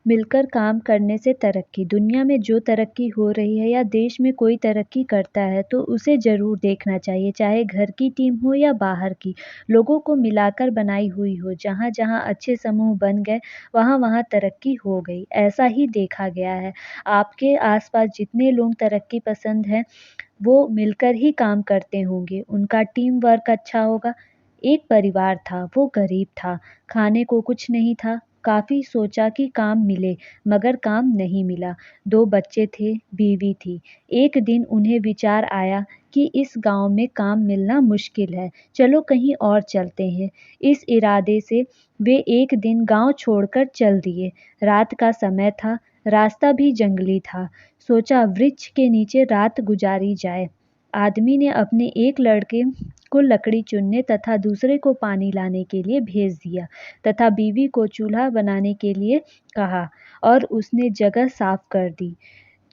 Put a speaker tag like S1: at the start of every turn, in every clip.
S1: मिलकर काम करने से तरक्की। दुनिया में जो तरक्की हो रही है या देश में कोई तरक्की करता है तो उसे ज़रूर देखना चाहिए, चाहे घर की टीम हो या बाहर की। लोगों को मिलाकर बनाई हुई हो, जहाँ-जहाँ अच्छे समूह बन गए, वहाँ-वहाँ तरक्की हो गई। ऐसा ही देखा गया है। आपके आस-पास जितने लोग तरक्की पसंद हैं, वो मिलकर ही काम करते होंगे, उनका टीम वर्क अच्छा होगा। एक परिवार था, वो गरीब था, खाने को कुछ नहीं था, काफ़ी सोचा कि काम मिले, मगर काम नहीं मिला। 2 बच्चे थे, बीवी थी। एक दिन उन्हें विचार आया कि इस गाँव में काम मिलना मुश्किल है, चलो कहीं और चलते हैं। इस इरादे से वे एक दिन गाँव छोड़कर चल दिए। रात का समय था, रास्ता भी जंगली था। सोचा वृक्ष के नीचे रात गुजारी जाए। आदमी ने अपने एक लड़के को लकड़ी चुनने तथा दूसरे को पानी लाने के लिए भेज दिया तथा बीवी को चूल्हा बनाने के लिए कहा और उसने जगह साफ कर दी।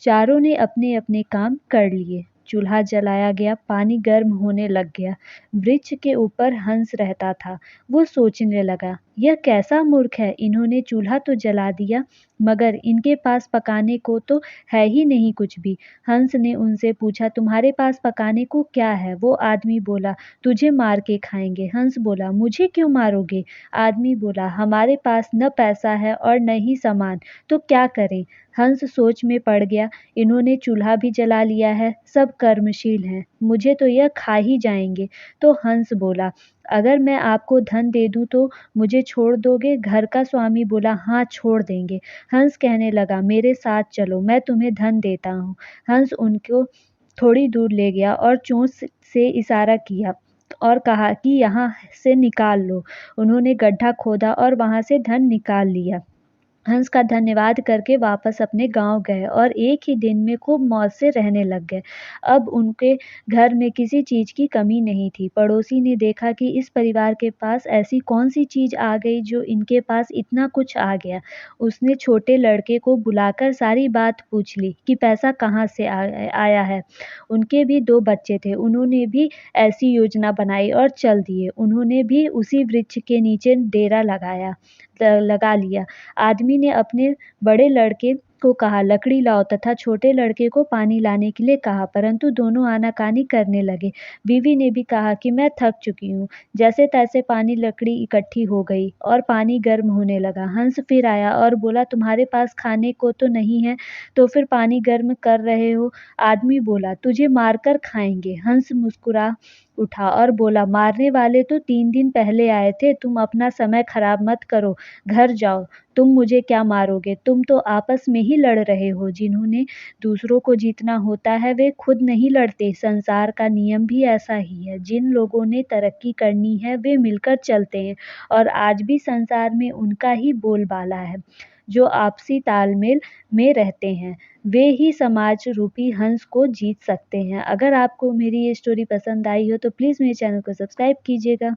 S1: चारों ने अपने-अपने काम कर लिए। चूल्हा जलाया गया, पानी गर्म होने लग गया। वृक्ष के ऊपर हंस रहता था। वो सोचने लगा, यह कैसा मूर्ख है, इन्होंने चूल्हा तो जला दिया, मगर इनके पास पकाने को तो है ही नहीं कुछ भी। हंस ने उनसे पूछा, तुम्हारे पास पकाने को क्या है? वो आदमी बोला, तुझे मार के खाएंगे। हंस बोला, मुझे क्यों मारोगे? आदमी बोला, हमारे पास न पैसा है और न ही सामान, तो क्या करें? हंस सोच में पड़ गया, इन्होंने चूल्हा भी जला लिया है, सब कर्मशील हैं, मुझे तो यह खा ही जाएंगे। तो हंस बोला, अगर मैं आपको धन दे दूं तो मुझे छोड़ दोगे? घर का स्वामी बोला, हाँ छोड़ देंगे। हंस कहने लगा, मेरे साथ चलो, मैं तुम्हें धन देता हूँ। हंस उनको थोड़ी दूर ले गया और चोंच से इशारा किया और कहा कि यहाँ से निकाल लो। उन्होंने गड्ढा खोदा और वहां से धन निकाल लिया। हंस का धन्यवाद करके वापस अपने गाँव गए और एक ही दिन में खूब मौज से रहने लग गए। अब उनके घर में किसी चीज़ की कमी नहीं थी। पड़ोसी ने देखा कि इस परिवार के पास ऐसी कौन-सी चीज़ आ गई जो इनके पास इतना कुछ आ गया। उसने छोटे लड़के को बुलाकर सारी बात पूछ ली कि पैसा कहाँ से आया है। उनके भी 2 बच्चे थे, उन्होंने भी ऐसी योजना बनाई और चल दिए। उन्होंने भी उसी वृक्ष के नीचे डेरा लगा लिया। आदमी ने अपने बड़े लड़के को कहा लकड़ी लाओ तथा छोटे लड़के को पानी लाने के लिए कहा, परंतु दोनों आनाकानी करने लगे। बीवी ने भी कहा कि मैं थक चुकी हूँ। जैसे तैसे पानी लकड़ी इकट्ठी हो गई और पानी गर्म होने लगा। हंस फिर आया और बोला, तुम्हारे पास खाने को तो नहीं है, तो फिर पानी गर्म कर रहे हो? आदमी बोला, तुझे मारकर खाएंगे। हंस मुस्कुरा उठा और बोला, मारने वाले तो 3 दिन पहले आए थे, तुम अपना समय खराब मत करो, घर जाओ। तुम मुझे क्या मारोगे? तुम तो आपस में ही लड़ रहे हो। जिन्होंने दूसरों को जीतना होता है वे खुद नहीं लड़ते। संसार का नियम भी ऐसा ही है। जिन लोगों ने तरक्की करनी है वे मिलकर चलते हैं और आज भी संसार में उनका ही बोलबाला है। जो आपसी तालमेल में रहते हैं वे ही समाज रूपी हंस को जीत सकते हैं। अगर आपको मेरी ये स्टोरी पसंद आई हो तो प्लीज़ मेरे चैनल को सब्सक्राइब कीजिएगा।